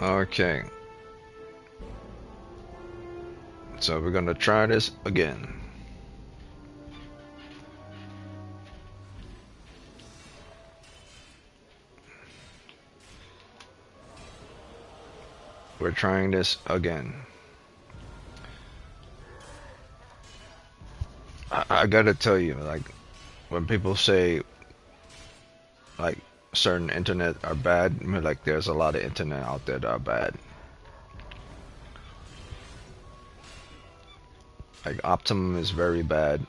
Okay, so we're gonna try this again. We're trying this again. I gotta tell you, like, when people say, like, certain internet are bad, I mean, like, there's a lot of internet out there that are bad. Like, Optimum is very bad.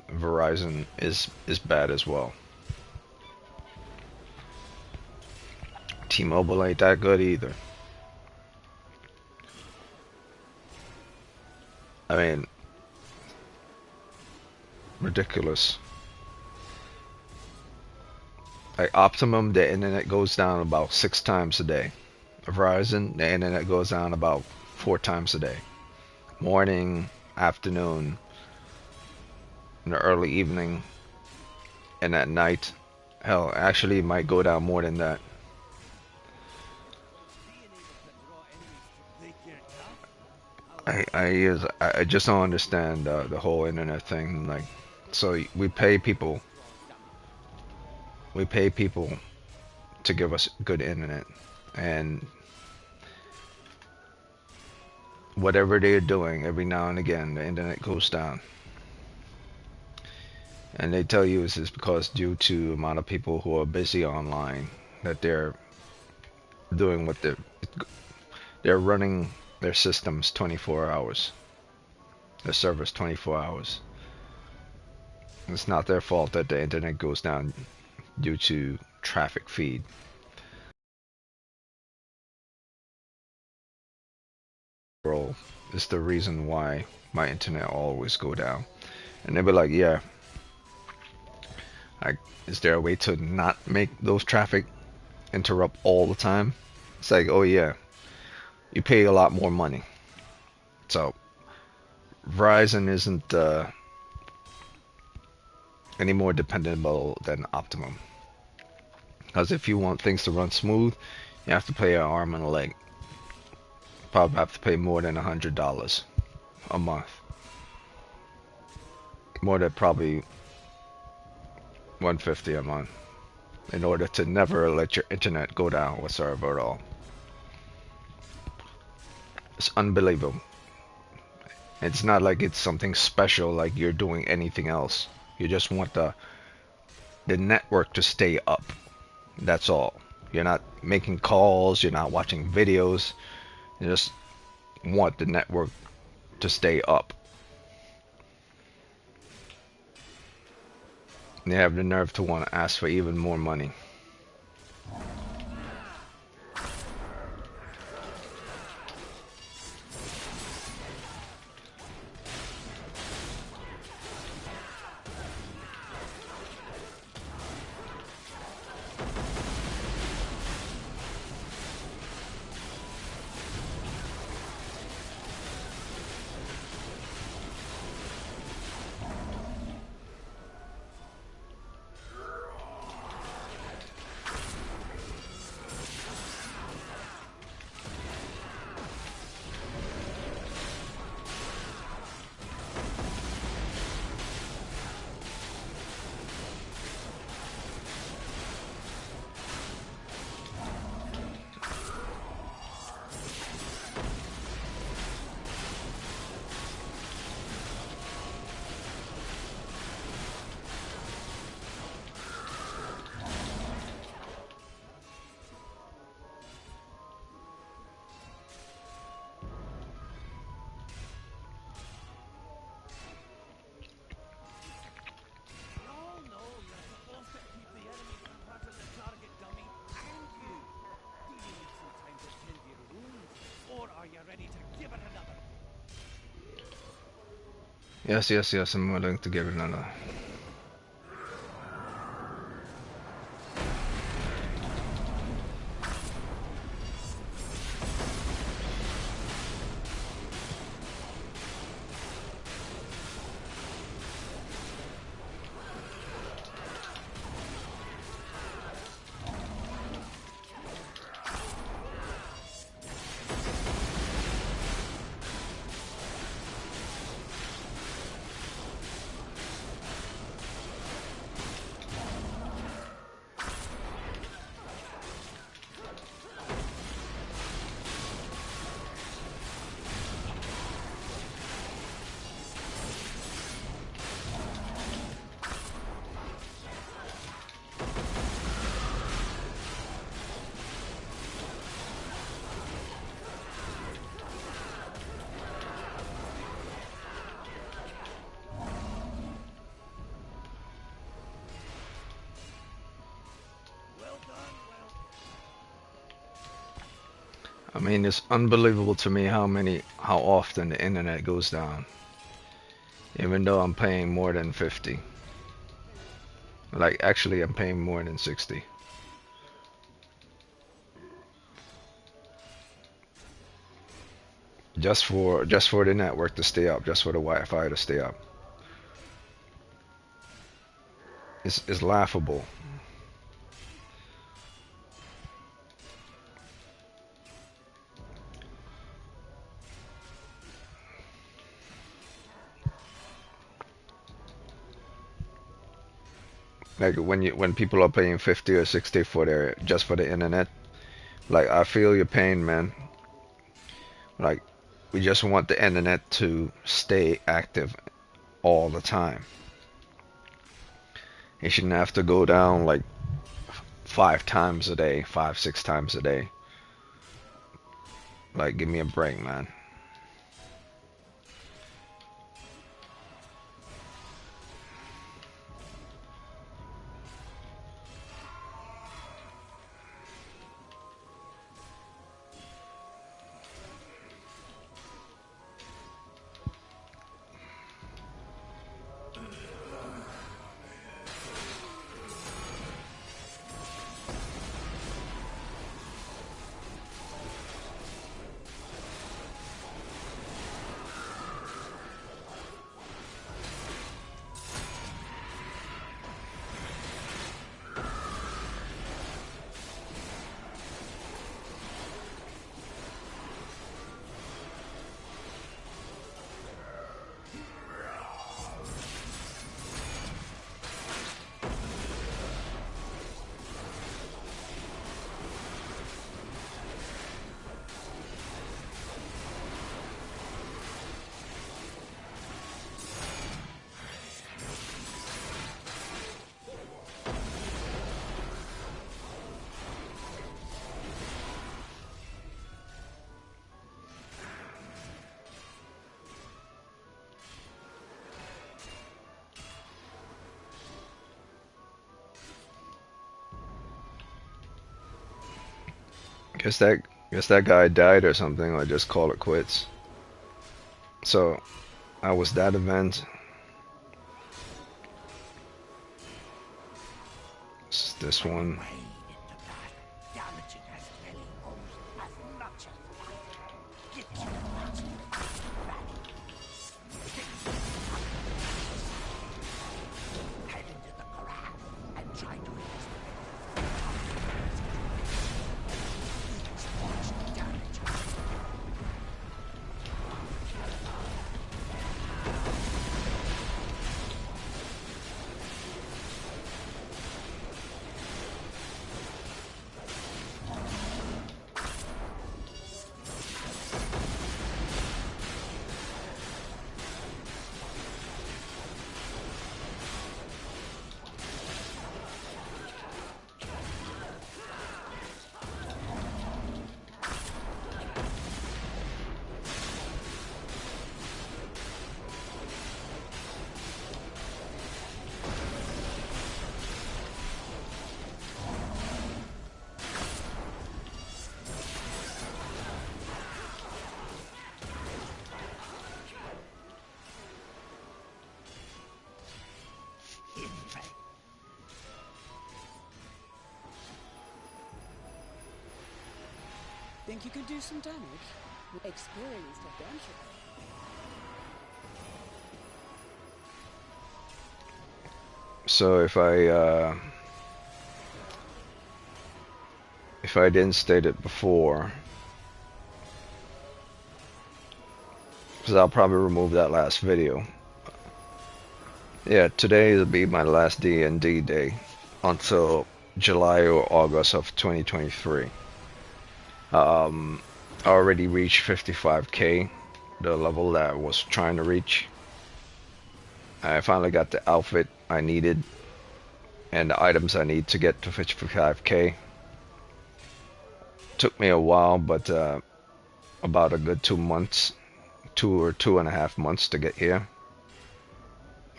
Verizon is bad as well. T-Mobile ain't that good either. I mean, ridiculous. Like Optimum, the internet goes down about 6 times a day. Verizon, the internet goes down about 4 times a day. Morning, afternoon, in the early evening, and at night. Hell, actually, it might go down more than that. I just don't understand the whole internet thing. Like, so we pay people to give us good internet, and whatever they're doing, every now and again, the internet goes down. And they tell you it's because due to the amount of people who are busy online, that they're doing what they're running their systems 24 hours, their servers 24 hours. It's not their fault that the internet goes down due to traffic feed. Bro, is the reason why my internet always go down. And they'll be like, yeah, like, is there a way to not make those traffic interrupt all the time? It's like, oh yeah, you pay a lot more money. So Verizon isn't any more dependable than Optimum. Because if you want things to run smooth, you have to pay an arm and a leg. Probably have to pay more than $100 a month. More than probably 150 a month in order to never let your internet go down whatsoever at all. It's unbelievable. It's not like it's something special like you're doing anything else. You just want the network to stay up. That's all. You're not making calls, you're not watching videos. You just want the network to stay up. And they have the nerve to want to ask for even more money. Yes, yes, yes, I'm willing to give it another. I mean, it's unbelievable to me how often the internet goes down, even though I'm paying more than 50. Like, actually, I'm paying more than 60. Just for the network to stay up, just for the Wi-Fi to stay up. It's laughable. Like when people are paying 50 or 60 for their just for the internet. Like, I feel your pain, man. Like, we just want the internet to stay active all the time. It shouldn't have to go down like 5 times a day, 6 times a day. Like, give me a break, man. Guess that guess that guy died or something. I just call it quits. So I was that event. This one. Think you could do some damage? Experienced adventurer. So if I didn't state it before, because I'll probably remove that last video. Yeah, today will be my last D&D day until July or August of 2023. I already reached 55k, the level that I was trying to reach. I finally got the outfit I needed and the items I need to get to 55k. Took me a while, but about a good 2 months, 2 or 2.5 months to get here.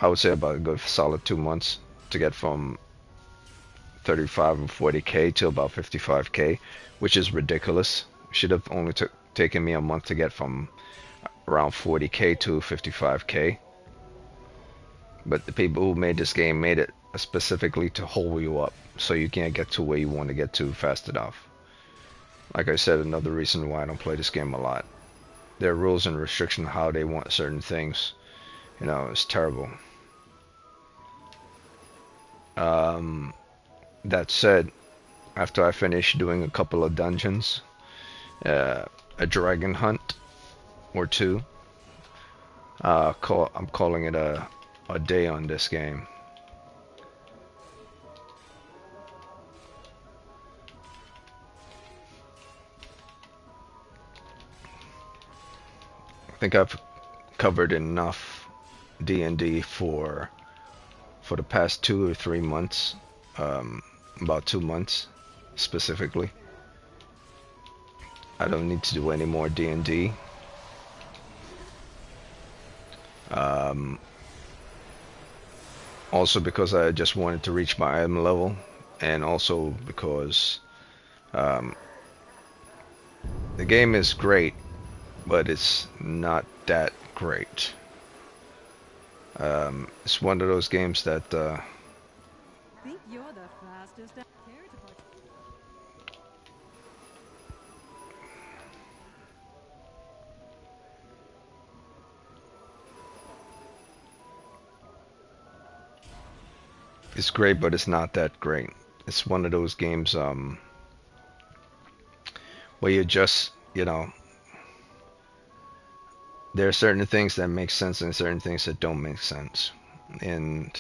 I would say about a good solid 2 months to get from 35 or 40k to about 55k, which is ridiculous Should have only taken me a month to get from around 40k to 55k. But the people who made this game made it specifically to hold you up so you can't get to where you want to get to fast enough. Like I said, another reason why I don't play this game a lot. There are rules and restrictions how they want certain things. You know, it's terrible. That said, after I finish doing a couple of dungeons, a dragon hunt or two, I'm calling it a day on this game. I think I've covered enough D&D for the past 2 or 3 months, about 2 months specifically. I don't need to do any more D&D. Also because I just wanted to reach my item level, and also because the game is great, but it's not that great. It's one of those games that Think you're the fastest out there to put- it's great, but it's not that great. It's one of those games where you just, you know, there are certain things that make sense and certain things that don't make sense. And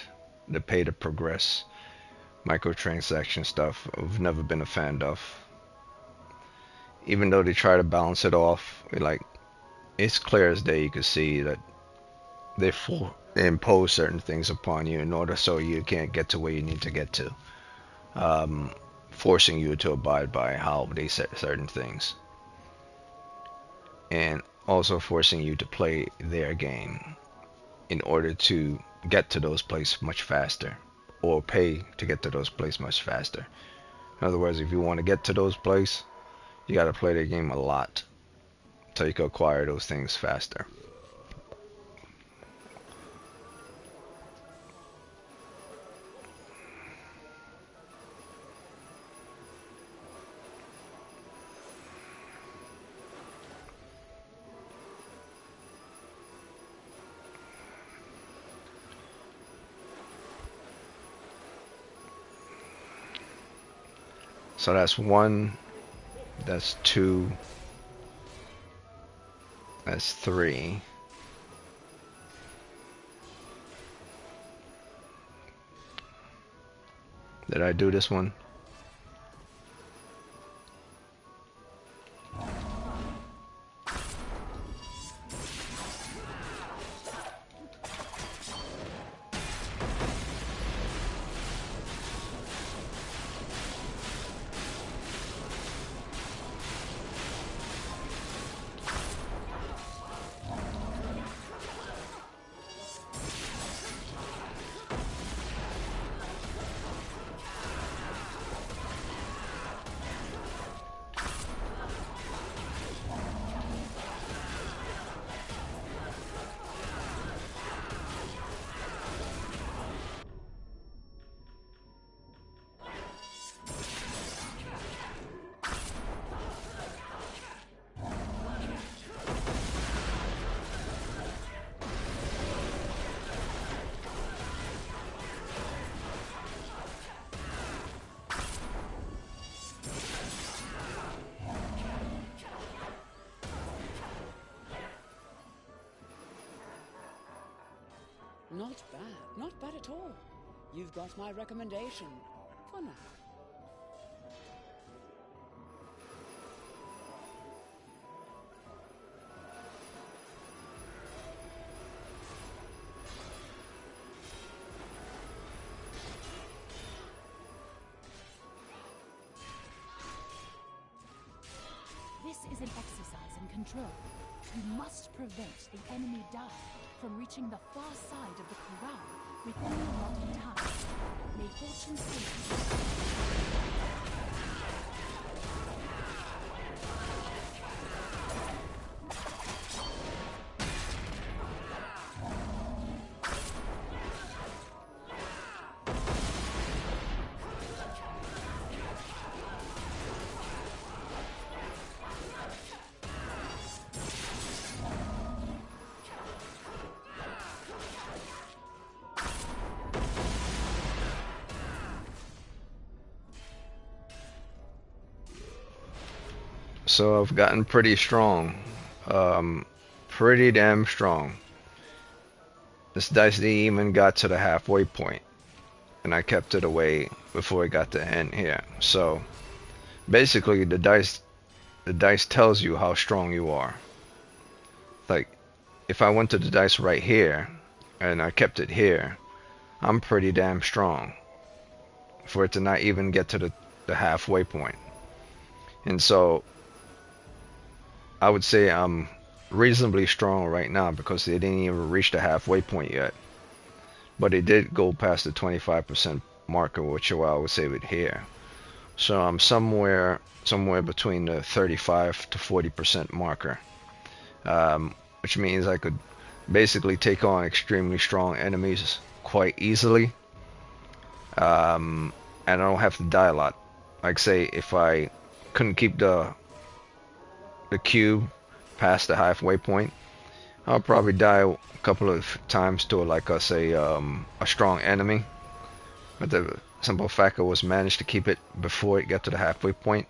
the pay to progress microtransaction stuff I've never been a fan of. Even though they try to balance it off, like it's clear as day you can see that they impose certain things upon you in order so you can't get to where you need to get to, forcing you to abide by how they set certain things, and also forcing you to play their game in order to get to those places much faster, or pay to get to those places much faster. In other words, if you want to get to those places, you got to play the game a lot so you can acquire those things faster. So that's one, that's two, that's three. Did I do this one? Not bad. Not bad at all. You've got my recommendation. For now. This is an exercise in control. You must prevent the enemy Dai from reaching the far side of the corral within the allotted time. May fortune favor you. So I've gotten pretty strong. Um, Pretty damn strong. This dice even got to the halfway point, and I kept it away before it got to end here. So basically, the dice tells you how strong you are. Like, if I went to the dice right here, and I kept it here, I'm pretty damn strong for it to not even get to the halfway point. And so I would say I'm reasonably strong right now because they didn't even reach the halfway point yet. But it did go past the 25% marker, which I would say it here. So I'm somewhere between the 35 to 40% marker, which means I could basically take on extremely strong enemies quite easily, and I don't have to die a lot. Like say if I couldn't keep the cube past the halfway point, I'll probably die a couple of times to like I say a strong enemy. But the simple fact I was managed to keep it before it got to the halfway point.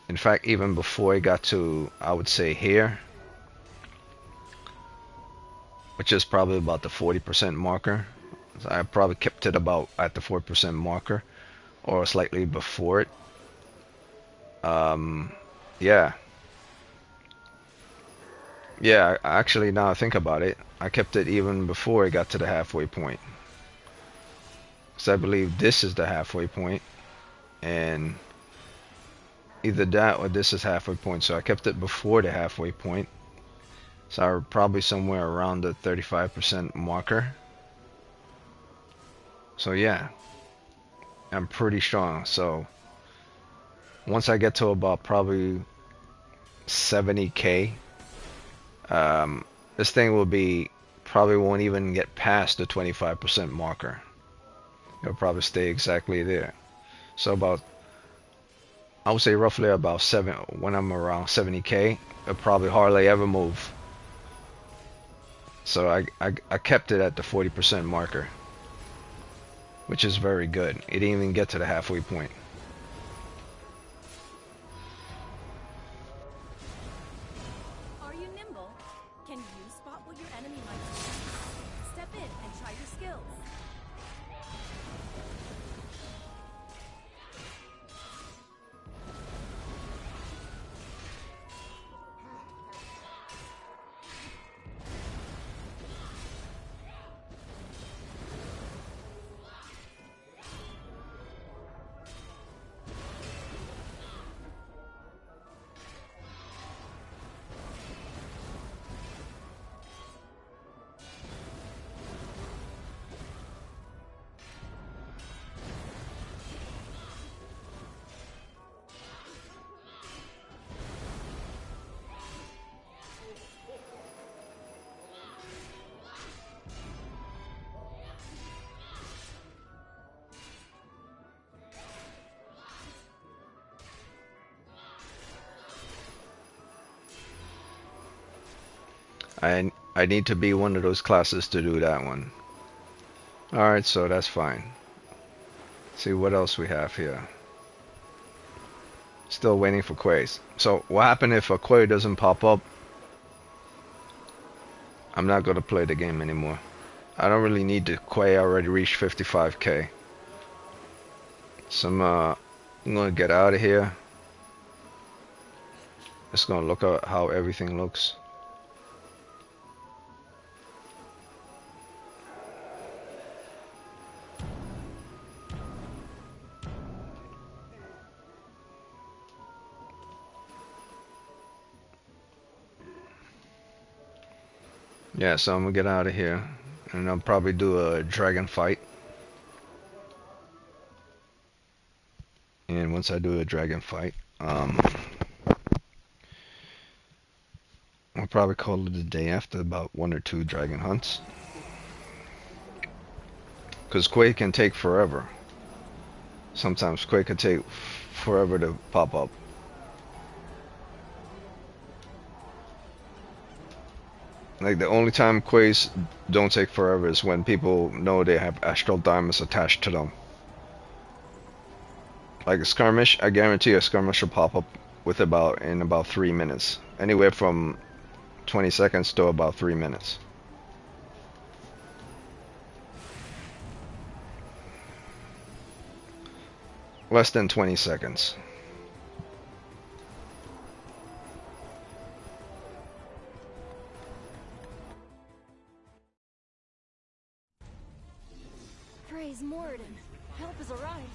In fact, even before it got to, I would say here, which is probably about the 40% marker. So I probably kept it about at the 40% marker, or slightly before it. Yeah. Yeah, actually, now I think about it, I kept it even before it got to the halfway point. So I believe this is the halfway point, and either that or this is halfway point. So I kept it before the halfway point. So I'm probably somewhere around the 35% marker. So yeah, I'm pretty strong. So once I get to about probably 70k, this thing will be probably won't even get past the 25% marker. It'll probably stay exactly there. So about, I would say roughly about when I'm around 70k, it'll probably hardly ever move. So I kept it at the 40% marker, which is very good. It didn't even get to the halfway point. Are you nimble? Can you spot what your enemy might do? Step in and try your skills. I need to be one of those classes to do that one. Alright, so that's fine. Let's see what else we have here. Still waiting for Quays. So what happened if a Quay doesn't pop up? I'm not gonna play the game anymore. I don't really need the Quay. I already reached 55k. So I'm gonna get out of here. Just gonna look at how everything looks. Yeah, so I'm gonna get out of here, and I'll probably do a dragon fight. And once I do a dragon fight, I'll probably call it a day after about 1 or 2 dragon hunts. Because Quake can take forever. Sometimes Quake can take forever to pop up. Like the only time Quays don't take forever is when people know they have astral diamonds attached to them. Like a skirmish, I guarantee a skirmish will pop up with about 3 minutes, anywhere from 20 seconds to about 3 minutes. Less than 20 seconds. Praise Moradin. Help has arrived.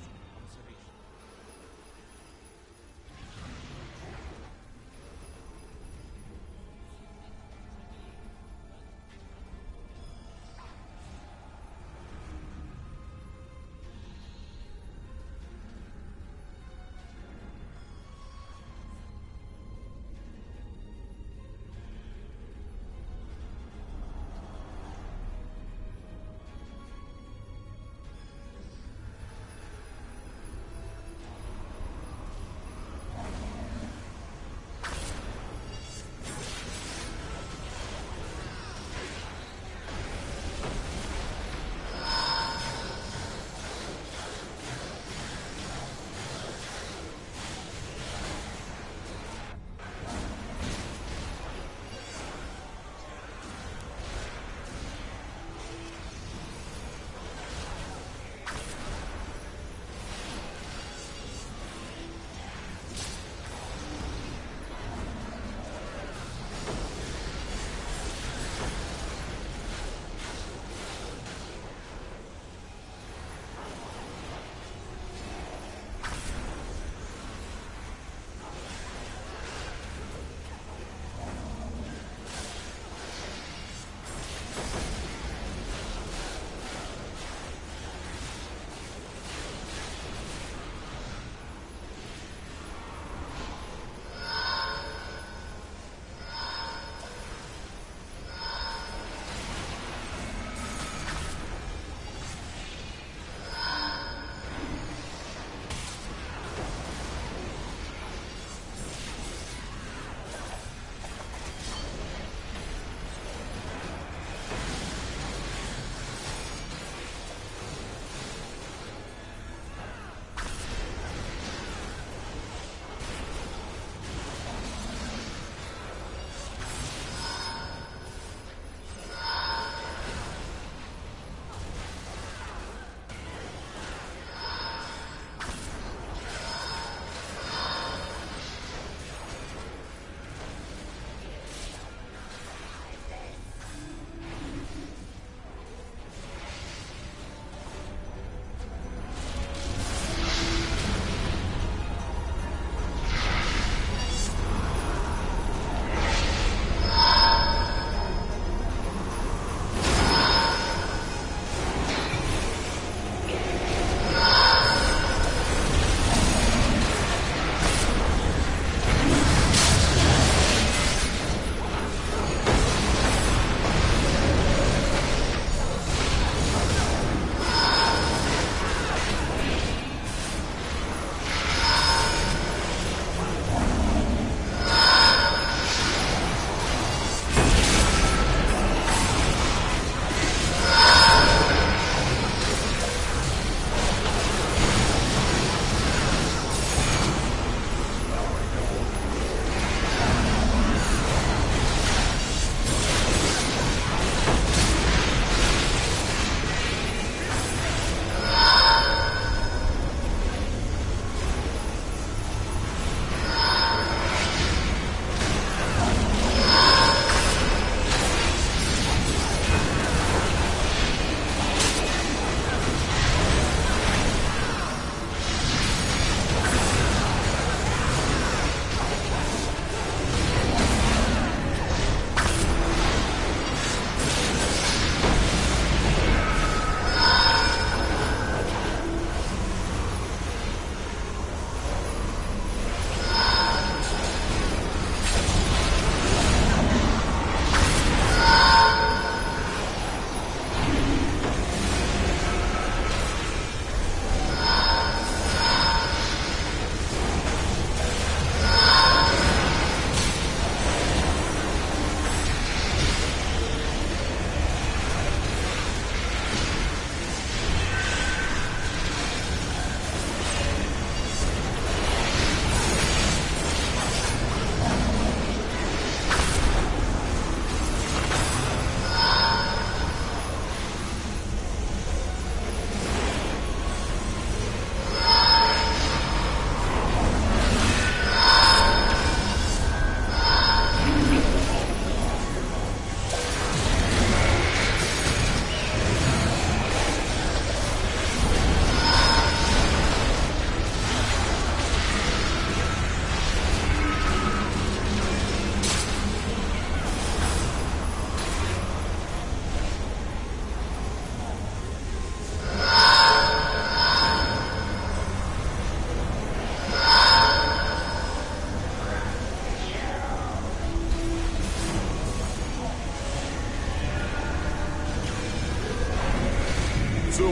Zuma.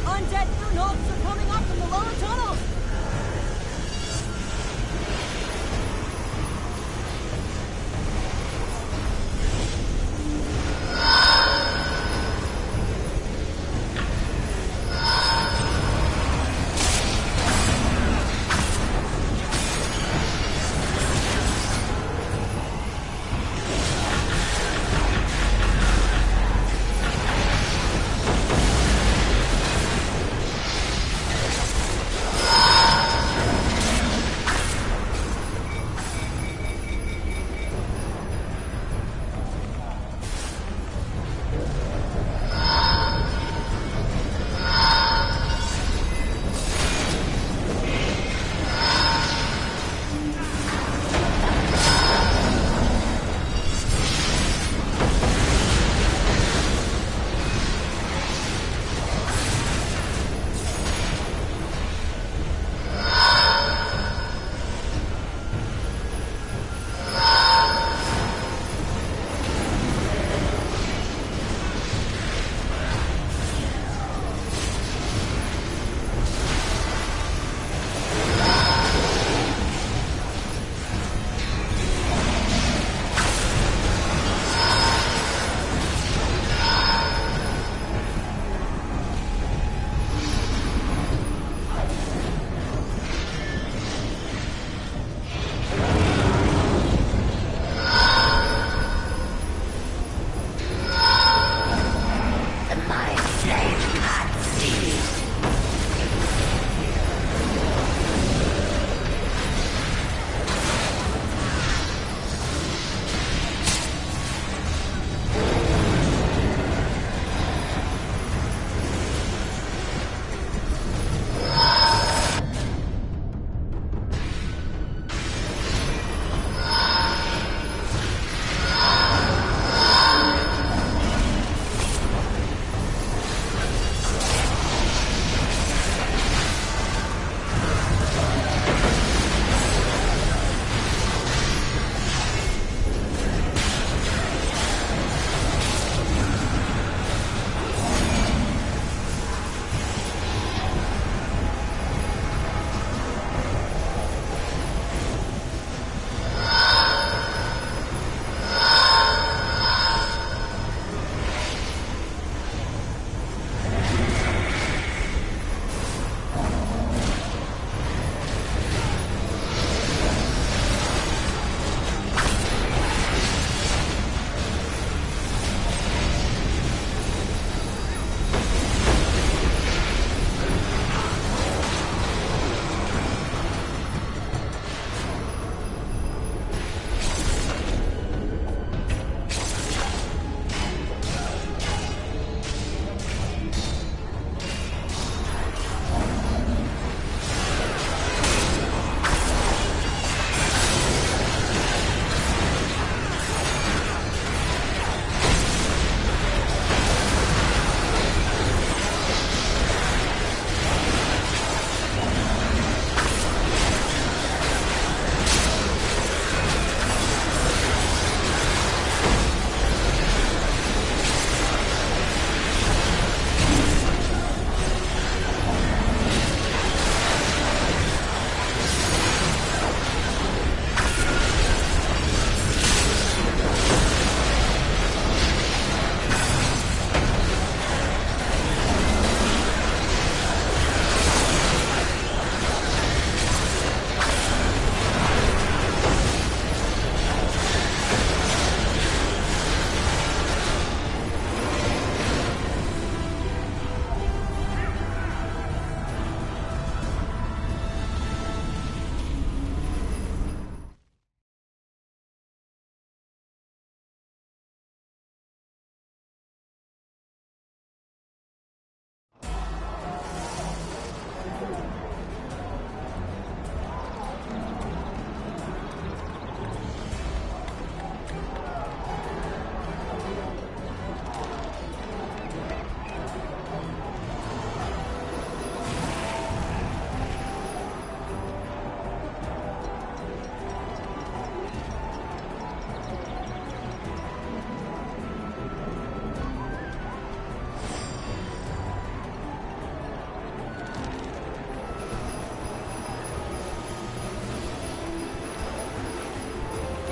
Undead Unhogs are coming up from the lower tunnels!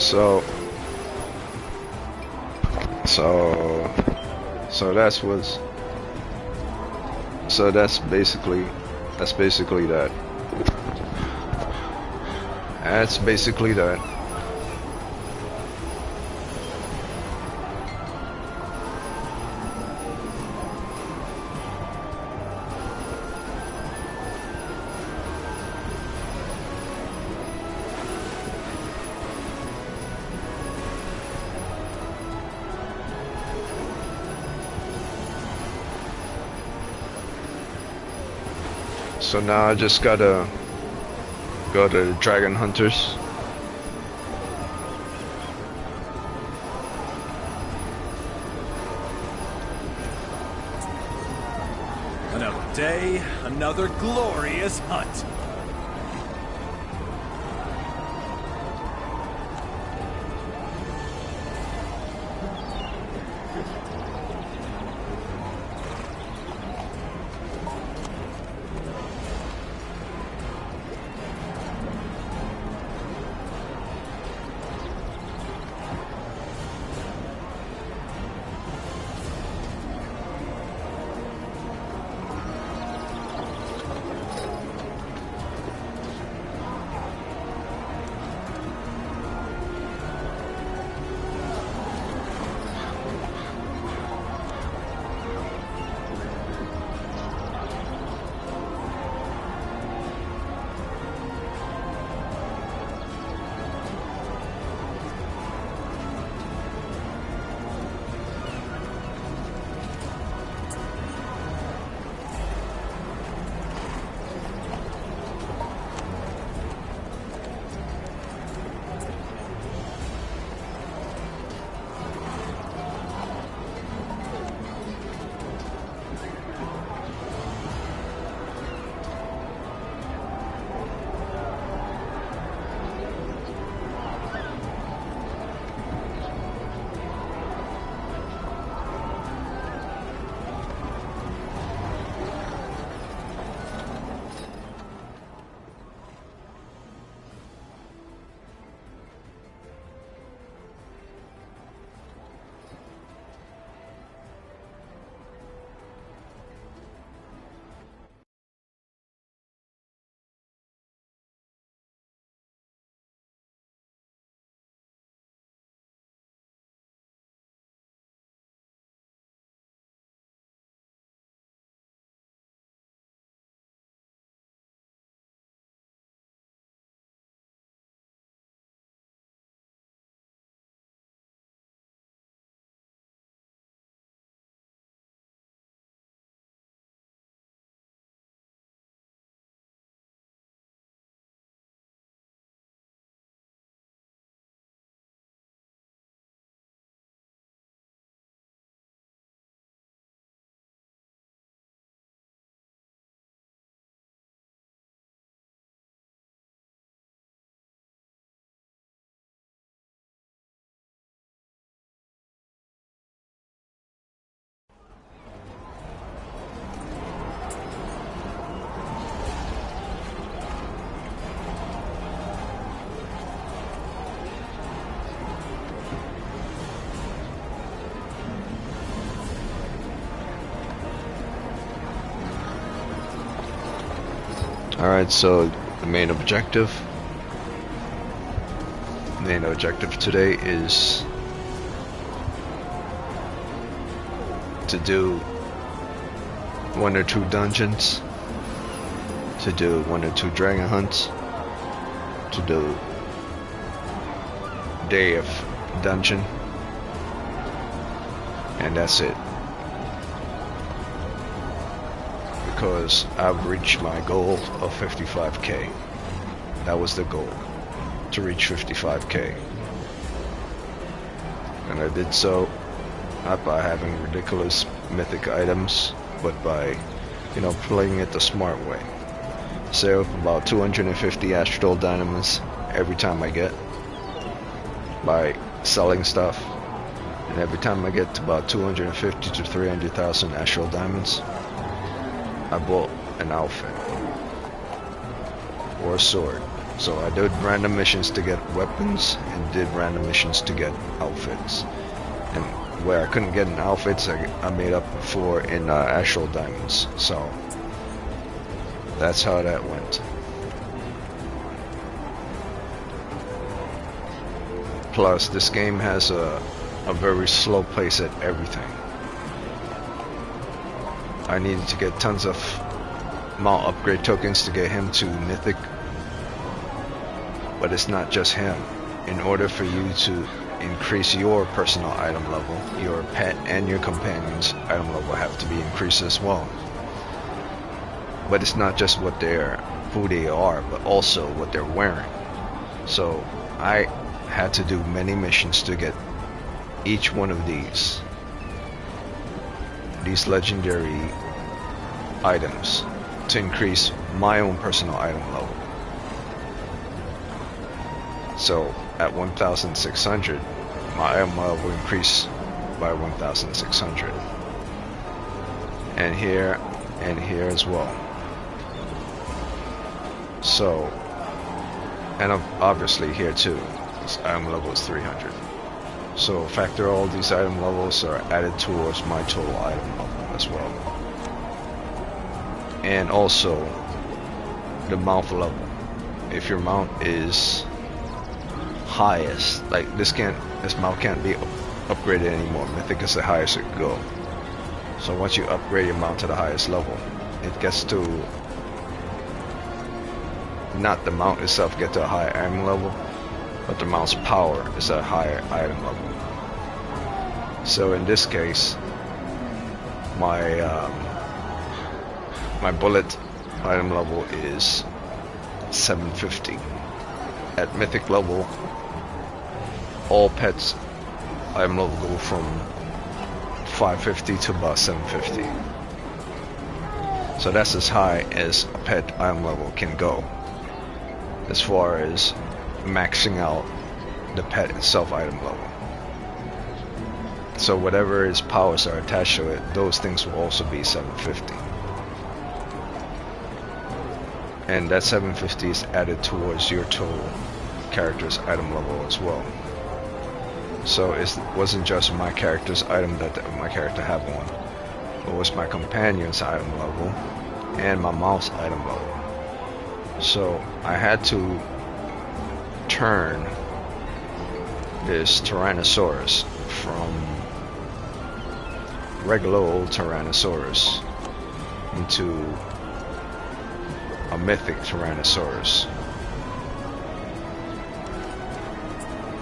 So, so, so that's basically that. That's basically that. So now I just gotta go to the Dragon Hunters. Another day, another glorious hunt. Alright, so the main objective today is to do 1 or 2 dungeons, to do 1 or 2 dragon hunts, to do day of dungeon, and that's it. Because I've reached my goal of 55k. That was the goal, to reach 55k. And I did so not by having ridiculous mythic items, but by, playing it the smart way. Save about 250 astral diamonds every time I get, by selling stuff, and every time I get to about 250 to 300,000 astral diamonds, I bought an outfit or a sword. So I did random missions to get weapons and did random missions to get outfits. And where I couldn't get in outfits, I made up for in actual diamonds. So that's how that went. Plus, this game has a very slow pace at everything. I needed to get tons of mount upgrade tokens to get him to mythic. But it's not just him. In order for you to increase your personal item level, your pet and your companion's item level have to be increased as well. But it's not just what who they are, but also what they're wearing. So I had to do many missions to get each one of these legendary items to increase my own personal item level. So at 1,600, my item level will increase by 1,600, and here as well. So, and obviously here too, this item level is 300. So factor all these item levels are added towards my total item level as well. And also the mount level. If your mount is highest, like this mount can't be upgraded anymore. Mythic is the highest it can go. So once you upgrade your mount to the highest level, it gets to, not the mount itself get to a higher item level, but the mount's power is at a higher item level. So in this case, my bullet item level is 750. At mythic level, all pets item level go from 550 to about 750. So that's as high as a pet item level can go, as far as maxing out the pet itself item level. So whatever its powers are attached to it, those things will also be 750. And that 750 is added towards your total character's item level as well. So it wasn't just my character's item that my character had on. It was my companion's item level and my mouse item level. So I had to turn this Tyrannosaurus from regular old Tyrannosaurus into a mythic Tyrannosaurus.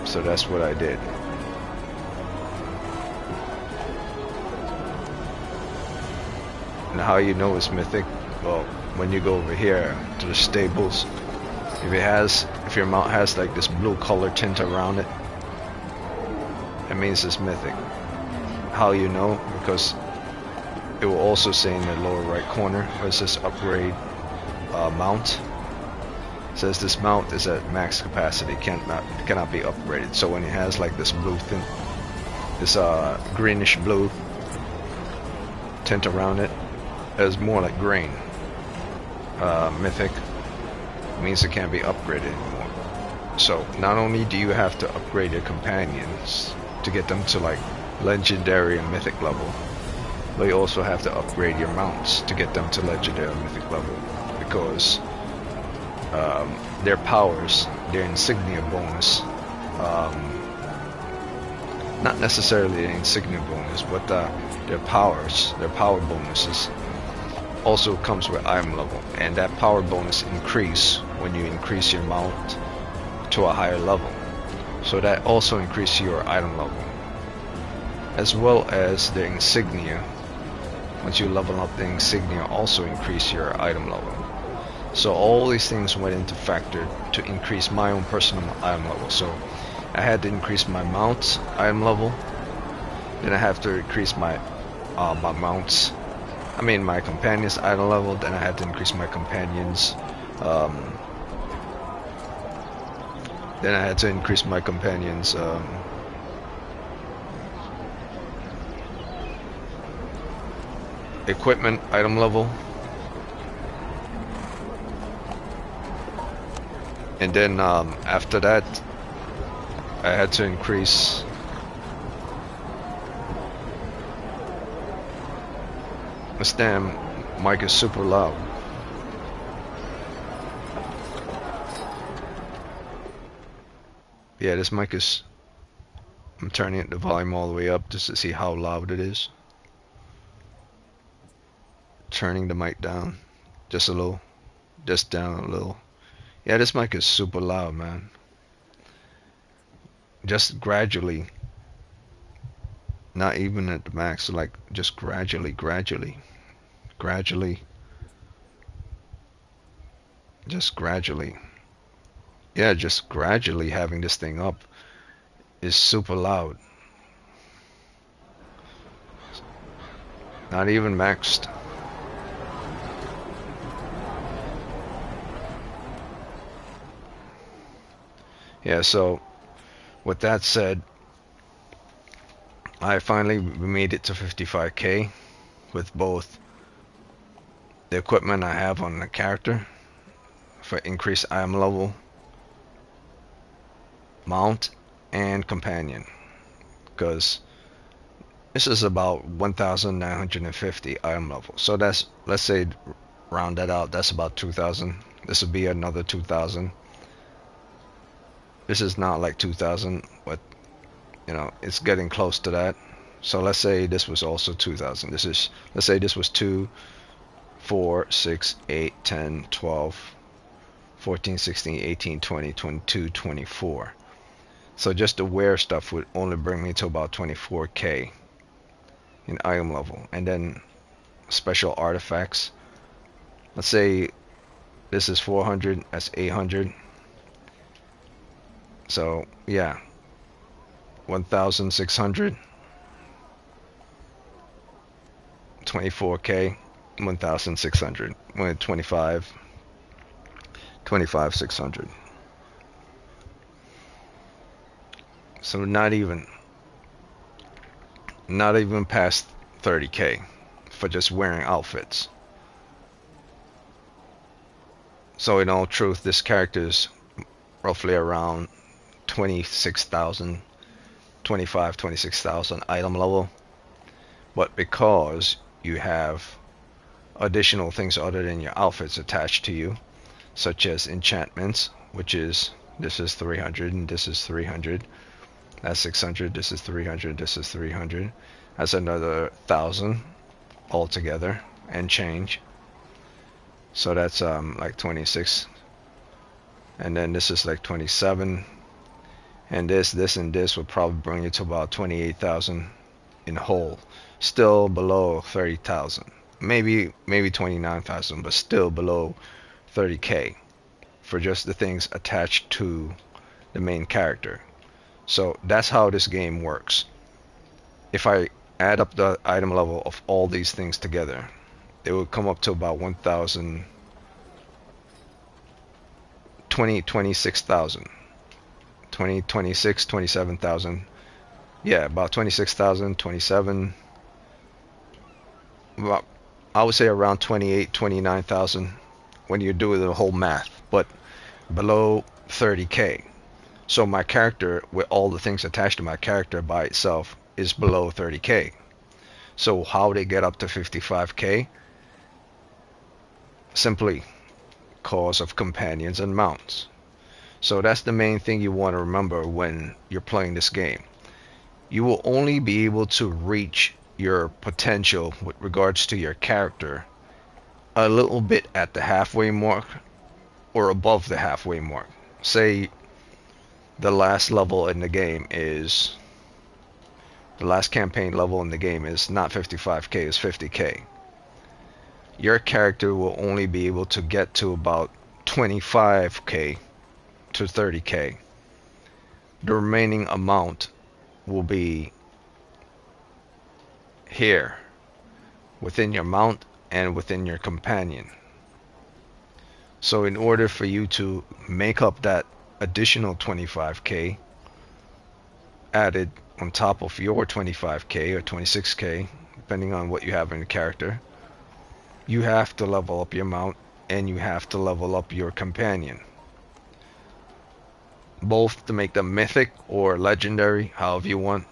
So that's what I did. And how you know it's mythic? Well, when you go over here to the stables, if your mount has like this blue color tint around it, it means it's mythic. How you know? Because it will also say in the lower right corner where it says upgrade mount. It says this mount is at max capacity, cannot be upgraded. So when it has like this blue tint, this greenish blue tint around it, it's more like green. Mythic means it can't be upgraded anymore. So not only do you have to upgrade your companions to get them to like legendary and mythic level, but you also have to upgrade your mounts to get them to legendary and mythic level, because their powers, their insignia bonus, not necessarily the insignia bonus, but their power bonuses also comes with item level, and that power bonus increase when you increase your mount to a higher level. So that also increases your item level, as well as the insignia. Once you level up the insignia, also increase your item level. So all these things went into factor to increase my own personal item level. So I had to increase my mount item level, then I have to increase my my companion's item level, then I had to increase my companion's equipment item level. And then after that, I had to increase. This damn mic is super loud. Yeah, this mic is. I'm turning the volume all the way up just to see how loud it is. Turning the mic down just a little, just down a little. Yeah, this mic is super loud, man. Just gradually, not even at the max, like just gradually, just gradually. Yeah, just gradually having this thing up is super loud. Not even maxed. Yeah, so with that said, I finally made it to 55k with both the equipment I have on the character for increased item level, mount, and companion, because this is about 1950 item level. So that's, let's say, round that out, that's about 2000. This would be another 2000. This is not like 2000, but you know, it's getting close to that. So let's say this was also 2000. This is, let's say this was 2, 4, 6, 8, 10, 12, 14, 16, 18, 20, 22, 24. So just the wear stuff would only bring me to about 24k in item level. And then special artifacts, let's say this is 400, that's 800. So yeah, 1600, 24k, 1600, 25, 600. So not even past 30k for just wearing outfits. So in all truth, this character is roughly around 26,000, 26,000 item level. But because you have additional things other than your outfits attached to you, such as enchantments, which is, this is 300 and this is 300. That's 600, this is 300, this is 300. That's another 1,000 altogether and change. So that's like 26. And then this is like 27. And this and this would probably bring you to about 28,000 in whole. Still below 30,000. Maybe 29,000, but still below 30k for just the things attached to the main character. So that's how this game works. If I add up the item level of all these things together, it would come up to about 26,000. 26, 27,000. Yeah, about 26,000, 27. About, I would say around 28, 29,000 when you do the whole math, but below 30k. So my character, with all the things attached to my character by itself, is below 30k. So how they get up to 55k? Simply cause of companions and mounts. So that's the main thing you want to remember when you're playing this game. You will only be able to reach your potential with regards to your character a little bit at the halfway mark or above the halfway mark. Say the last level in the game is, the last campaign level in the game is not 55k, it's 50k. Your character will only be able to get to about 25k to 30k. The remaining amount will be here within your mount and within your companion. So in order for you to make up that additional 25k added on top of your 25k or 26k, depending on what you have in the character, you have to level up your mount and you have to level up your companion. both to make them mythic or legendary, however you want,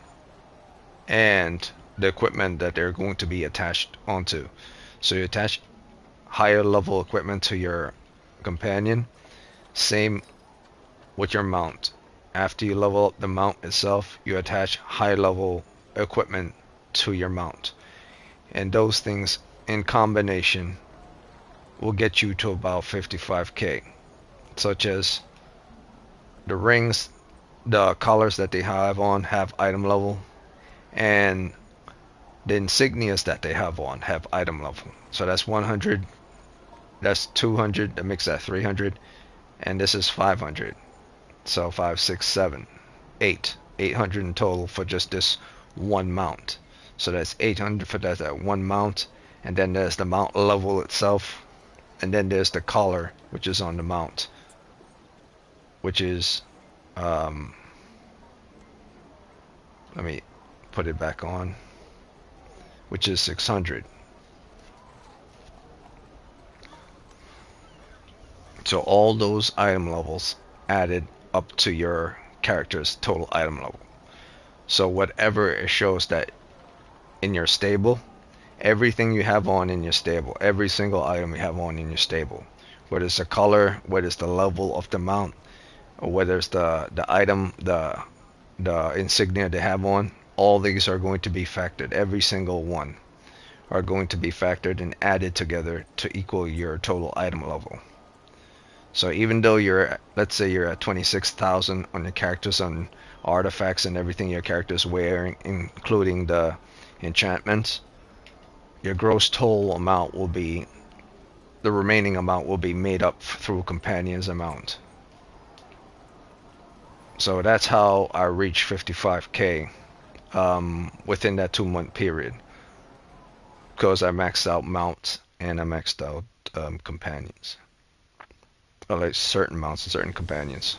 and the equipment that they're going to be attached onto. So you attach higher level equipment to your companion. Same with your mount. After you level up the mount itself, you attach high level equipment to your mount. And those things in combination will get you to about 55k, such as the rings, the collars that they have on have item level, and the insignias that they have on have item level. So that's 100, that's 200, that makes that 300, and this is 500. So 5, 6, 7, 8, 800 in total for just this one mount. So that's 800 for that one mount, and then there's the mount level itself, and then there's the collar which is on the mount, which is let me put it back on, which is 600. So all those item levels added up to your character's total item level. So whatever it shows that in your stable, everything you have on in your stable, every single item you have on in your stable, whether it's the color, whether it's the level of the mount, or whether it's the item, the insignia they have on, all these are going to be factored. Every single one are going to be factored and added together to equal your total item level. So even though let's say you're at 26,000 on your characters, on artifacts and everything your character's wearing, including the enchantments, your gross total amount will be, the remaining amount will be made up through companions amount. So that's how I reached 55k within that 2-month period, because I maxed out mounts and I maxed out companions. Or like certain mounts and certain companions.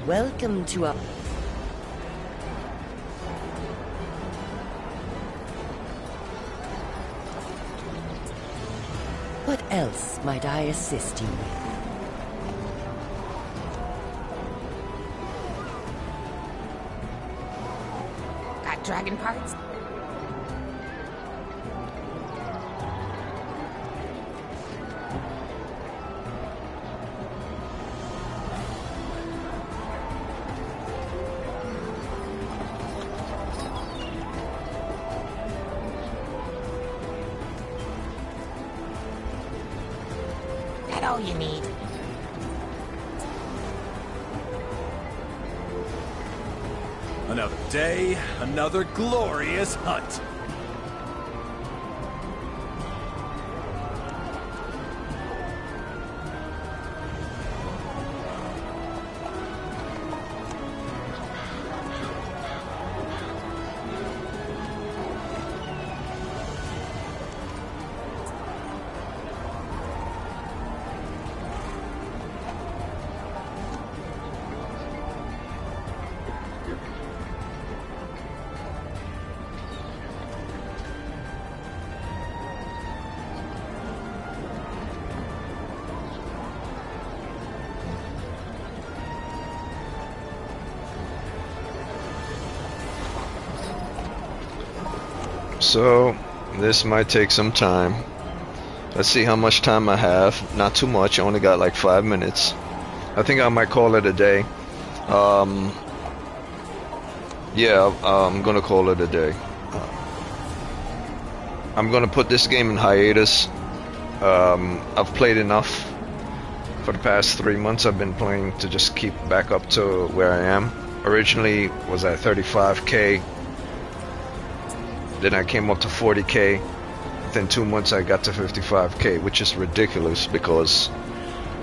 Welcome to our... What else might I assist you with? Got dragon parts? That all you need? Another day, another glorious hunt. So, this might take some time. Let's see how much time I have. Not too much, I only got like 5 minutes. I think I might call it a day. Yeah, I'm gonna call it a day. I'm gonna put this game in hiatus. I've played enough. For the past 3 months I've been playing to just keep back up to where I am. Originally was at 35k. Then I came up to 40k. Within 2 months I got to 55k, which is ridiculous because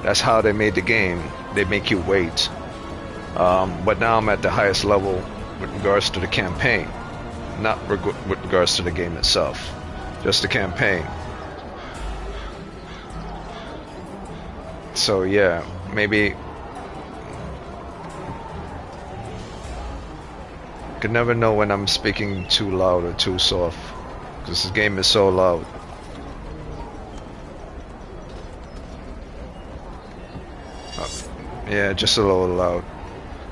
that's how they made the game. They make you wait. But now I'm at the highest level with regards to the campaign, not with regards to the game itself, just the campaign. So yeah, maybe could never know when I'm speaking too loud or too soft, because this game is so loud. Yeah, just a little loud.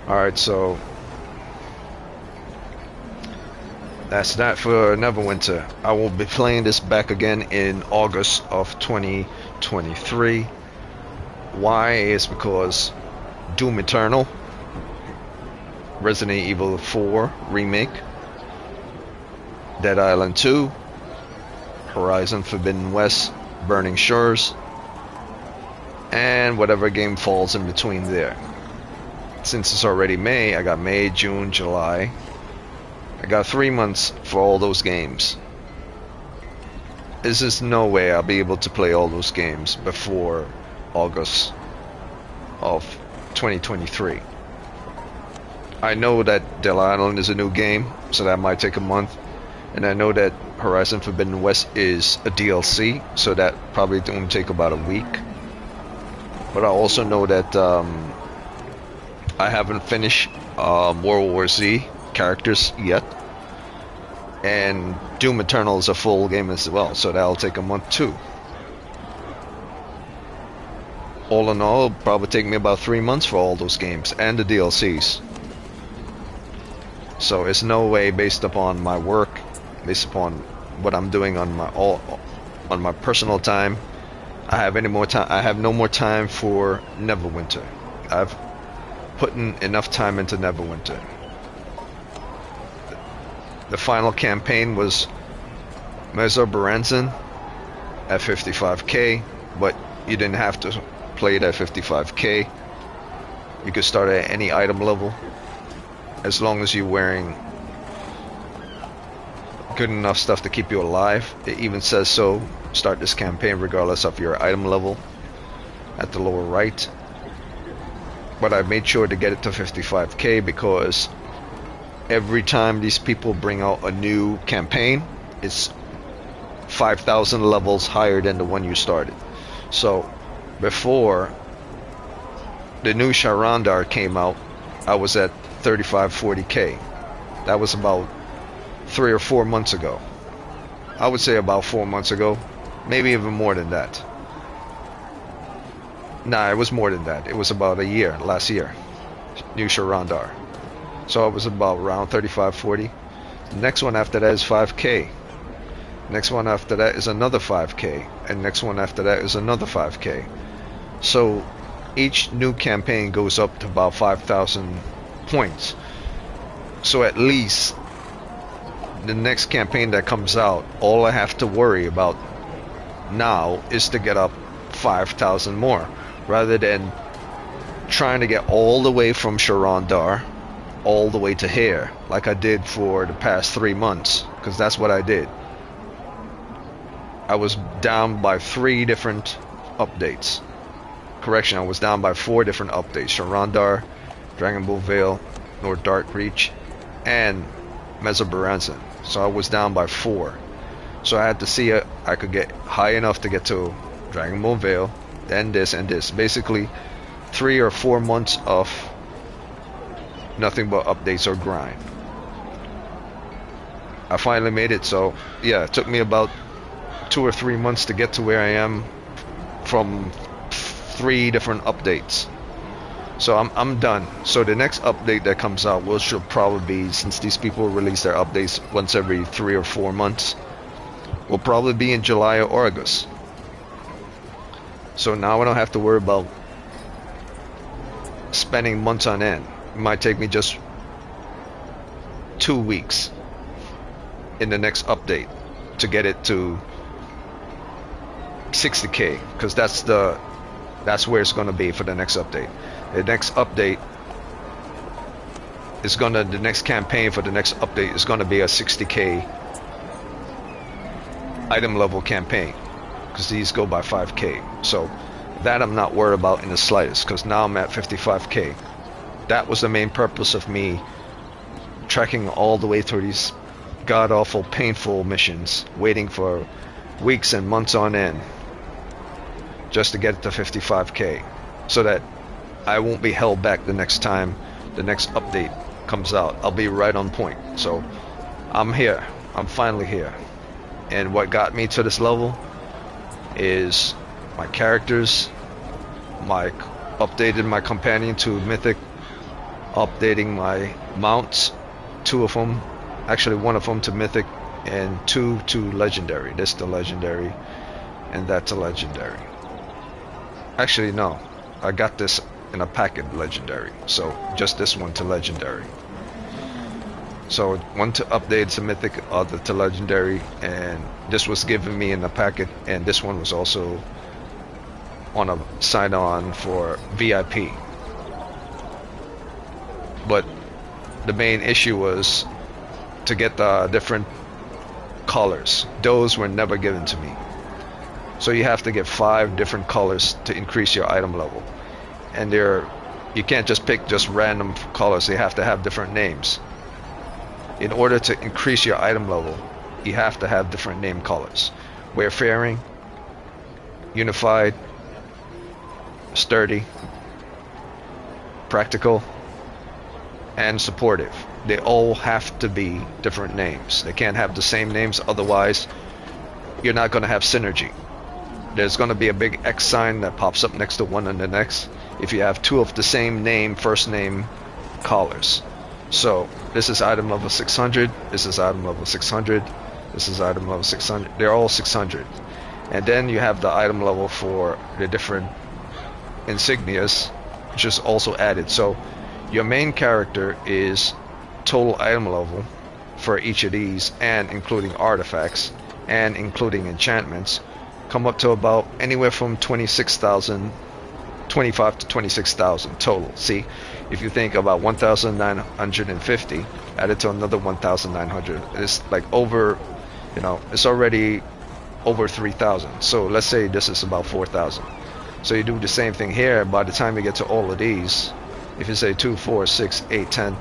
Alright, so that's that for Neverwinter. I will be playing this back again in August of 2023. Why is because Doom Eternal, Resident Evil 4 Remake, Dead Island 2, Horizon Forbidden West, Burning Shores, and whatever game falls in between there. Since it's already May, I got May, June, July. I got 3 months for all those games. There's just no way I'll be able to play all those games before August of 2023. I know that Dead Island is a new game, so that might take a month. And I know that Horizon Forbidden West is a DLC, so that probably won't take about a week. But I also know that I haven't finished World War Z characters yet. And Doom Eternal is a full game as well, so that'll take a month too. All in all, it'll probably take me about 3 months for all those games and the DLCs. So it's no way, based upon my work, based upon what I'm doing on my personal time, I have any more time. I have no more time for Neverwinter. I've put in enough time into Neverwinter. The final campaign was Mezzo Baranzan at 55k, but you didn't have to play it at 55k. You could start at any item level, as long as you're wearing good enough stuff to keep you alive. It even says so, start this campaign regardless of your item level at the lower right. But I made sure to get it to 55k because every time these people bring out a new campaign, it's 5,000 levels higher than the one you started. So before the new Sharandar came out, I was at 35, 40K. That was about 3 or 4 months ago. I would say about 4 months ago, maybe even more than that. Nah, it was more than that. It was about a year, last year. New Sharandar. So I was about around 35, 40. The next one after that is 5K. Next one after that is another 5K. And next one after that is another 5K. So each new campaign goes up to about 5,000 points. So at least the next campaign that comes out, all I have to worry about now is to get up 5,000 more, rather than trying to get all the way from Sharandar all the way to here like I did for the past 3 months, because that's what I did. I was down by 3 different updates. Correction, I was down by 4 different updates: Sharandar, Dragon Ball Vale, North Dark Reach, and Mesobaranzan. So I was down by 4. So I had to see if I could get high enough to get to Dragon Ball Vale, then this and this. Basically 3 or 4 months of nothing but updates or grind. I finally made it. So yeah, it took me about 2 or 3 months to get to where I am from 3 different updates. So I'm done. So the next update that comes out, which should probably be, since these people release their updates once every 3 or 4 months, will probably be in July or August. So now I don't have to worry about spending months on end. It might take me just 2 weeks in the next update to get it to 60K, because that's where it's going to be for the next update. The next update is the next campaign for the next update is going to be a 60K item level campaign, because these go by 5K. So that I'm not worried about in the slightest, because now I'm at 55K. That was the main purpose of me trekking all the way through these god-awful painful missions, waiting for weeks and months on end just to get to 55K, so that I won't be held back the next time the next update comes out. I'll be right on point. So I'm here. I'm finally here. And what got me to this level is my characters, updated my companion to mythic, updating my mounts, 2 of them, actually 1 of them to mythic, and 2 to legendary. This to legendary, and that to legendary. Actually no, I got this in a packet legendary, so just this one to legendary. So 1 to update to mythic, other to legendary, and this was given me in a packet, and this one was also on a sign-on for VIP. But the main issue was to get the different colors. Those were never given to me. So you have to get 5 different colors to increase your item level. And you can't just pick just random colors. They have to have different names. In order to increase your item level, you have to have different name colors. Wayfaring, Unified, Sturdy, Practical, and Supportive. They all have to be different names. They can't have the same names, otherwise you're not going to have synergy. There's going to be a big X sign that pops up next to one and the next if you have 2 of the same name, first name colors. So this is item level 600, this is item level 600, this is item level 600. They're all 600. And then you have the item level for the different insignias, which is also added. So your main character is total item level for each of these, and including artifacts and including enchantments, come up to about anywhere from 26,000, 25 to 26,000 total. See, if you think about 1,950 added to another 1,900, it's like over, it's already over 3,000. So let's say this is about 4,000. So you do the same thing here. By the time you get to all of these, if you say 2, 4, 6, 8, 10,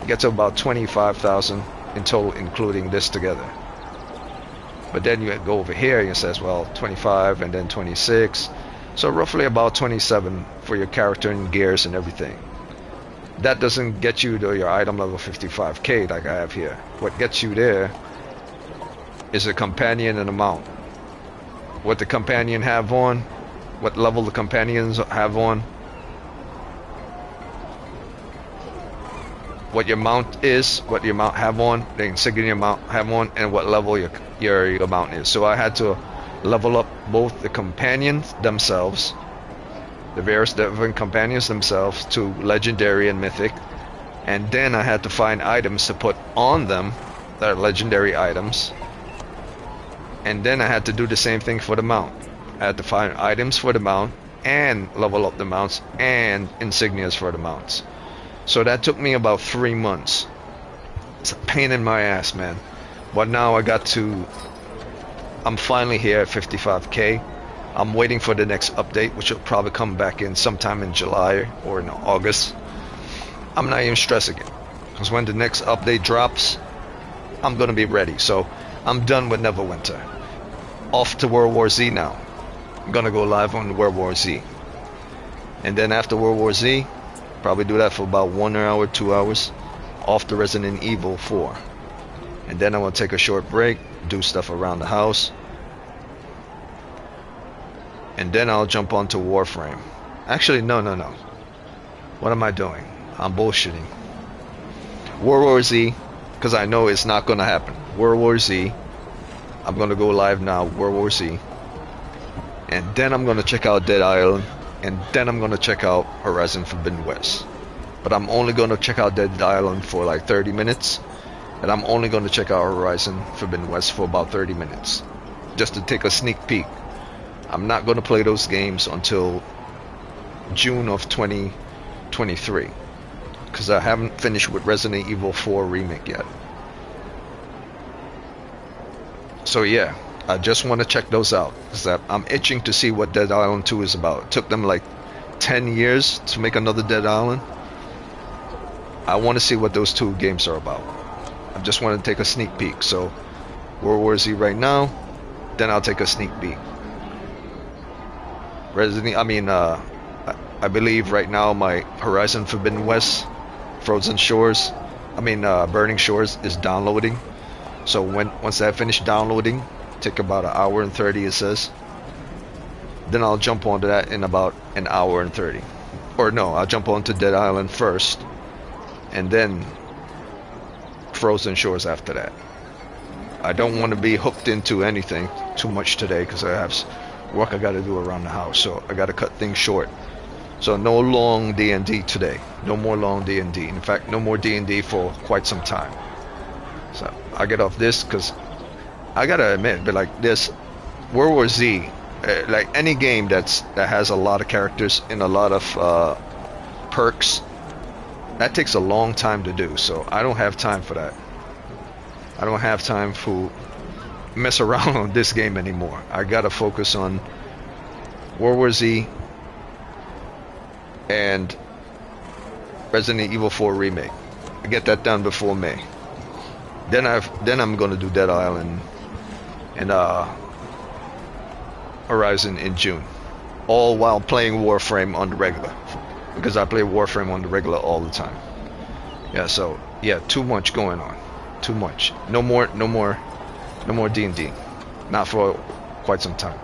you get to about 25,000 in total, including this together. But then you go over here and it says, well, 25 and then 26. So roughly about 27 for your character and gears and everything. that doesn't get you to your item level 55k like I have here. What gets you there is a companion and a mount. What the companion have on, what level the companions have on, what your mount is, what your mount have on, the insignia your mount have on, and what level your mount is. So I had to level up both the companions themselves, the various different companions themselves, to legendary and mythic, and then I had to find items to put on them that are legendary items, and then I had to do the same thing for the mount. I had to find items for the mount and level up the mounts and insignias for the mounts. So that took me about 3 months. It's a pain in my ass, man. But now I'm finally here at 55k. I'm waiting for the next update, which will probably come back in sometime in July or in August. I'm not even stressing it, because when the next update drops, I'm gonna be ready. So I'm done with Neverwinter. Off to World War Z now. I'm gonna go live on World War Z. And then after World War Z, probably do that for about 1 hour, 2 hours. Off to Resident Evil 4. And then I will take a short break, do stuff around the house. And then I'll jump onto Warframe. Actually, no. What am I doing? I'm bullshitting. World War Z, because I know it's not going to happen. World War Z. I'm going to go live now, World War Z. And then I'm going to check out Dead Island. And then I'm going to check out Horizon Forbidden West. But I'm only going to check out Dead Island for like 30 minutes. And I'm only going to check out Horizon Forbidden West for about 30 minutes. Just to take a sneak peek. I'm not going to play those games until June of 2023. Because I haven't finished with Resident Evil 4 Remake yet. So yeah, I just want to check those out. Because I'm itching to see what Dead Island 2 is about. It took them like 10 years to make another Dead Island. I want to see what those two games are about. I just want to take a sneak peek. So World War Z right now, then I'll take a sneak peek. I believe right now my Horizon Forbidden West, Burning Shores is downloading. So once that finished downloading, take about 1 hour and 30 it says. Then I'll jump onto that in about 1 hour and 30. Or no, I'll jump onto Dead Island first, and then Frozen Shores after that. I don't want to be hooked into anything too much today because I have work I got to do around the house, so I got to cut things short. So no long D&D today. No more long D&D. In fact, no more D&D for quite some time. So I get off this because I gotta admit, but like this World War Z, like any game that has a lot of characters and a lot of perks, that takes a long time to do. So I don't have time for that. I don't have time to mess around on this game anymore. I gotta focus on World War Z and Resident Evil 4 Remake. I get that done before May. Then I'm gonna do Dead Island and Horizon in June, all while playing Warframe on the regular, because I play Warframe on the regular all the time. Yeah, so yeah, too much going on, too much. No more D&D, not for quite some time.